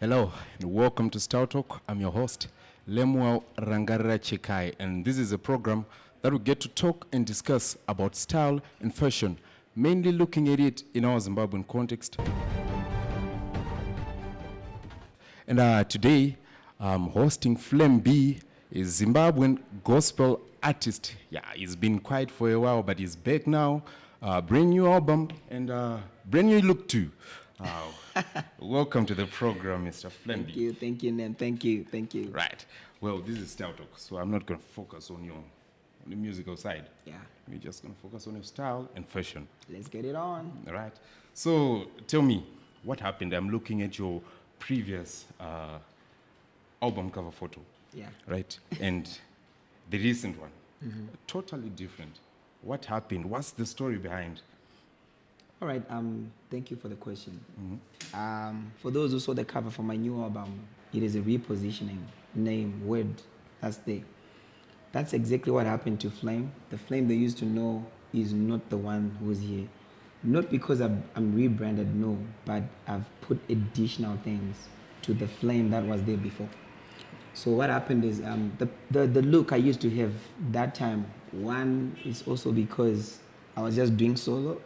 Hello, and welcome to Style Talk. I'm your host, Lemuel Rangarira Chikai, and this is a program that we get to talk and discuss about style and fashion, mainly looking at it in our Zimbabwean context. And today, I'm hosting Flem B, a Zimbabwean gospel artist. Yeah, he's been quiet for a while, but he's back now. Brand new album and brand new look too. Welcome to the program, Mr. Flem B. Thank you, Nan. Thank you. Right. Well, this is Style Talk, so I'm not going to focus on the musical side. Yeah. We're just going to focus on your style and fashion. Let's get it on. All right. So tell me, what happened? I'm looking at your previous album cover photo. Yeah. Right. And the recent one, totally different. What happened? What's the story behind? All right. Thank you for the question. For those who saw the cover for my new album, it is a repositioning name, word. That's exactly what happened to Flame. The Flame they used to know is not the one who's here. Not because I'm rebranded, no, but I've put additional things to the Flame that was there before. So what happened is the look I used to have that time, one is also because I was just doing solo.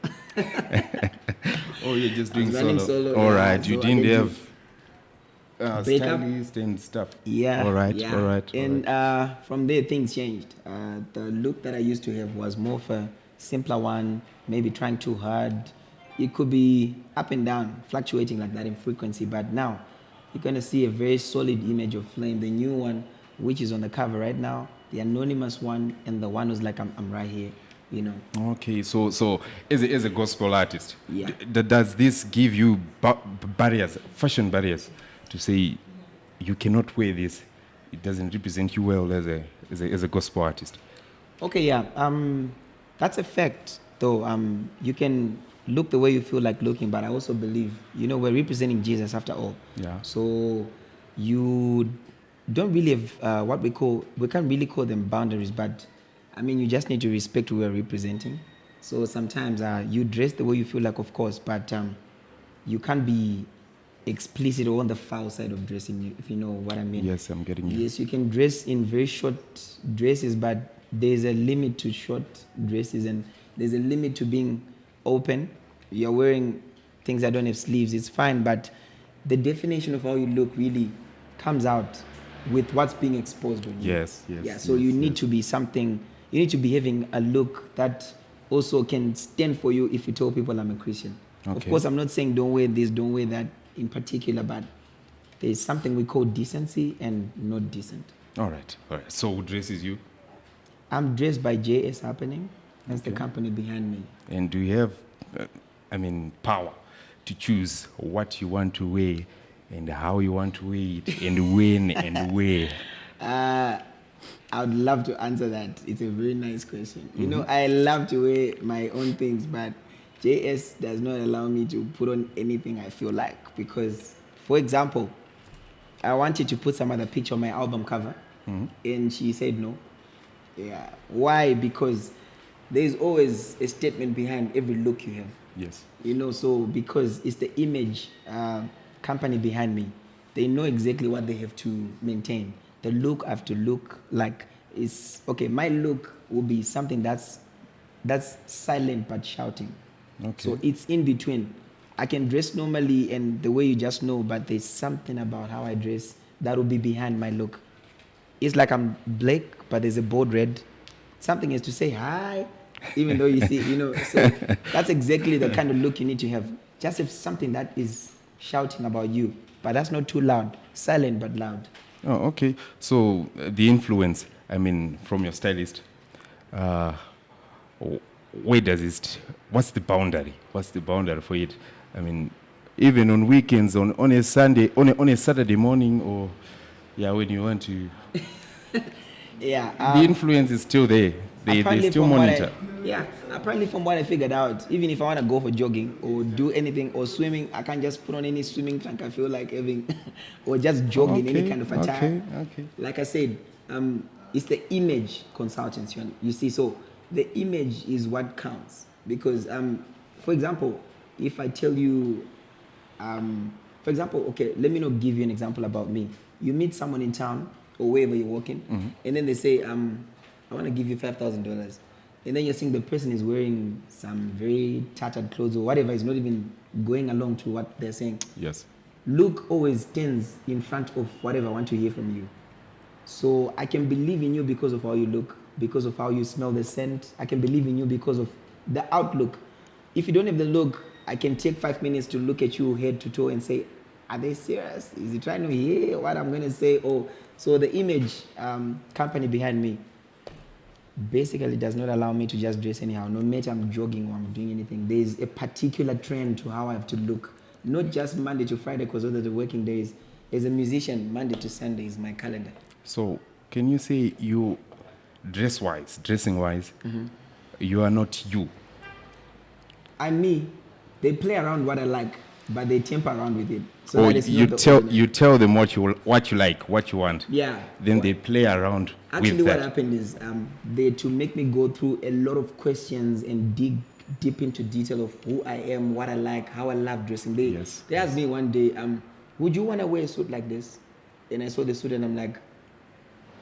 Oh, you're just doing solo. All Yeah, right. You so didn't I have Breakup. stylist and stuff. Yeah. All right. Yeah. All right. And from there, things changed. The look that I used to have was more of a simpler one, maybe trying too hard. It could be up and down, fluctuating like that in frequency. But now, you're going to see a very solid image of Flame, the new one, which is on the cover right now, the anonymous one, and the one who's like, I'm right here, you know. Okay, so as a gospel artist, Yeah. does this give you barriers, fashion barriers, to say you cannot wear this? It doesn't represent you well as a gospel artist. Okay, yeah. That's a fact, though. You can look the way you feel like looking, but I also believe, we're representing Jesus after all. Yeah. So you don't really have we can't really call them boundaries, but I mean, you just need to respect who we're representing. So sometimes you dress the way you feel like, of course, but you can't be explicit or on the foul side of dressing, if you know what I mean. Yes, I'm getting you. Yes, you can dress in very short dresses, but there's a limit to short dresses and there's a limit to being open. You're wearing things that don't have sleeves, it's fine, but the definition of how you look really comes out with what's being exposed on you. Yes. Yeah, so you need to be something, you need to be having a look that also can stand for you if you tell people I'm a Christian. Okay. Of course, I'm not saying don't wear this, don't wear that in particular, but there's something we call decency and not decent. All right. So who dresses you? I'm dressed by JS Happening. That's the company behind me. And do you have, power to choose what you want to wear and how you want to wear it and when and where? I would love to answer that. It's a very nice question. I love to wear my own things, but JS does not allow me to put on anything I feel like. Because, for example, I wanted to put some other picture on my album cover, and she said no. Yeah. Why? Because there's always a statement behind every look you have. Yes. So because it's the image company behind me, they know exactly what they have to maintain. The look I have to look like is, okay, my look will be something that's silent but shouting. Okay. So it's in between. I can dress normally and the way you just know, but there's something about how I dress that will be behind my look. It's like I'm black, but there's a bold red. Something is to say hi, even though you see, so that's exactly the kind of look you need to have. Just have something that is shouting about you, but that's not too loud. Silent, but loud. Oh, okay. So the influence, from your stylist, where does it, what's the boundary? What's the boundary for it? Even on weekends, on a Sunday, on a Saturday morning, or, when you want to... Yeah. The influence is still there. They still monitor. Apparently from what I figured out, even if I want to go for jogging or do anything or swimming, I can't just put on any swimming trunk I feel like having or just jog in any kind of attire. Okay. Like I said, it's the image consultants. You see, so the image is what counts. Because, for example, if I tell you For example, okay, let me not give you an example about me. You meet someone in town or wherever you're working, and then they say, I want to give you $5,000. And then you're seeing the person is wearing some very tattered clothes or whatever, is not even going along to what they're saying. Yes. Look always stands in front of whatever I want to hear from you. So I can believe in you because of how you look, because of how you smell the scent. I can believe in you because of the outlook. If you don't have the look, I can take 5 minutes to look at you head to toe and say, are they serious? Is he trying to hear what I'm going to say? Oh, so the image company behind me basically does not allow me to just dress anyhow. No matter I'm jogging or I'm doing anything, there's a particular trend to how I have to look. Not just Monday to Friday because those are the working days. As a musician, Monday to Sunday is my calendar. So can you say you, dressing-wise, you are not you? I'm me. They play around what I like, but they temper around with it. So Or that is you not the tell ordinary. them what you like, what you want. Yeah. Then they play around Actually, with what that. happened is they to make me go through a lot of questions and dig deep into detail of who I am, what I like, how I love dressing. They asked me one day, would you want to wear a suit like this? And I saw the suit and I'm like,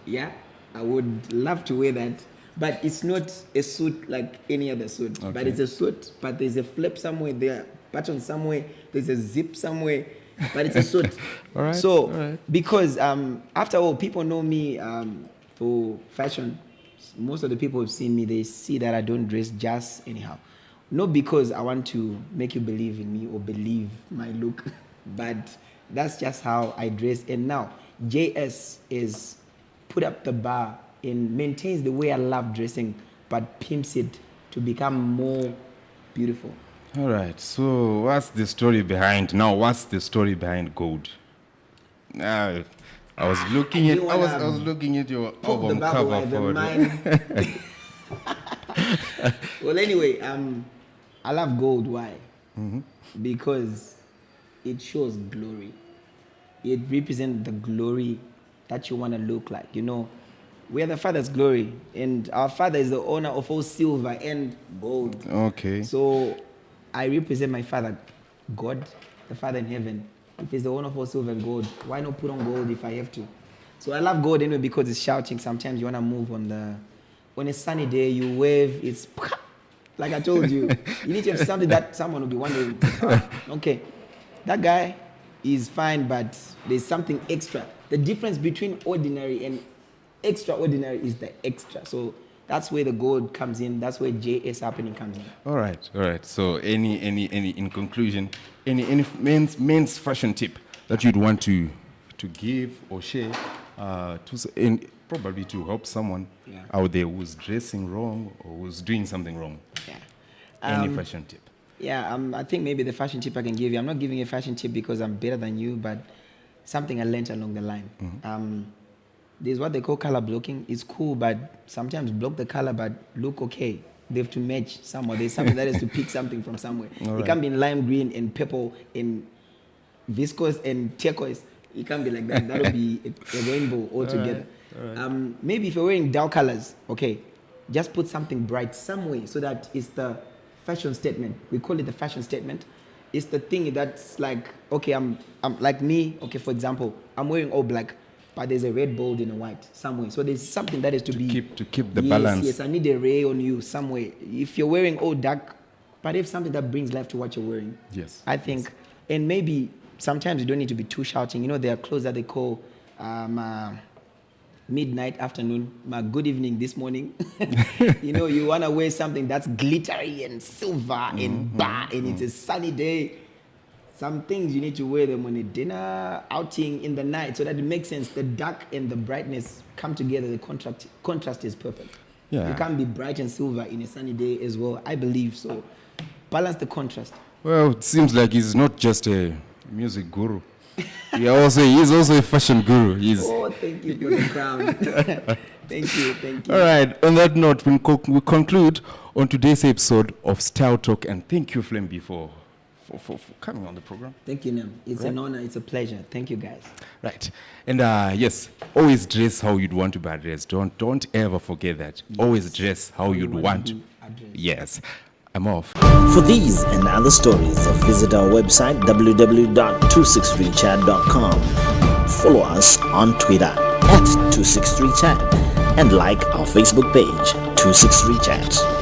yeah, I would love to wear that. But it's not a suit like any other suit. Okay. But it's a suit, but there's a flip somewhere, there, button somewhere, there's a zip somewhere, but it's a suit. All right, So, all right. because after all, people know me for fashion. Most of the people who've seen me, they see that I don't dress just anyhow. Not because I want to make you believe in me or believe my look, but that's just how I dress. And now, JS is put up the bar and maintains the way I love dressing, but pimps it to become more beautiful. All right. So what's the story behind gold? I was looking You at I wanna was looking at your Poke the album bubble cover like the for mine. Well, anyway, I love gold. Why? Because it shows glory. It represents the glory that you want to look like. You know, we are the Father's glory, and our Father is the owner of all silver and gold. Okay. So I represent my Father, God, the Father in heaven. If he's the owner of all silver and gold, why not put on gold if I have to? So I love gold anyway because it's shouting. Sometimes you want to move on a sunny day, you wave, it's like I told you. You need to have something that someone will be wondering, okay, that guy is fine, but there's something extra. The difference between ordinary and extraordinary is the extra. So that's where the gold comes in. That's where JS happening comes in. All right. So any in conclusion, any men's fashion tip that you'd want to give or share probably to help someone out there who's dressing wrong or who's doing something wrong. Yeah. Any fashion tip? Yeah, I think maybe the fashion tip I can give you, I'm not giving a fashion tip because I'm better than you, but something I learned along the line. There's what they call color blocking. It's cool, but sometimes block the color, but look okay. They have to match somewhere. There's something that has to pick something from somewhere. It can't be in lime green and purple and viscose and turquoise. It can't be like that. That'll be a rainbow altogether. All right. Maybe if you're wearing dull colors, okay, just put something bright somewhere so that it's the fashion statement. We call it the fashion statement. It's the thing that's like, okay, I'm like me. Okay, for example, I'm wearing all black, but there's a red bold and a white somewhere. So there's something that is to keep the balance. Yes, I need a ray on you somewhere. If you're wearing all dark, but if something that brings life to what you're wearing. Yes. I think, and maybe sometimes you don't need to be too shouting. You know, there are clothes that they call midnight, afternoon, good evening this morning. You know, you want to wear something that's glittery and silver and it's a sunny day. Some things you need to wear them on a dinner outing in the night so that it makes sense. The dark and the brightness come together. The contrast is perfect. Yeah. You can't be bright and silver in a sunny day as well. I believe so. Balance the contrast. Well, it seems like he's not just a music guru. He's also a fashion guru. Oh, thank you for the crown. Thank you. All right. On that note, we conclude on today's episode of Style Talk, and thank you, Flemby, for coming on the program. Thank you, Nam. It's an honor. It's a pleasure. Thank you, guys. Right. And yes, always dress how you'd want to be addressed. Don't ever forget that. Yes. Always dress how you'd want to. Yes. I'm off. For these and other stories, visit our website www.263chat.com. Follow us on Twitter @263chat and like our Facebook page 263chat.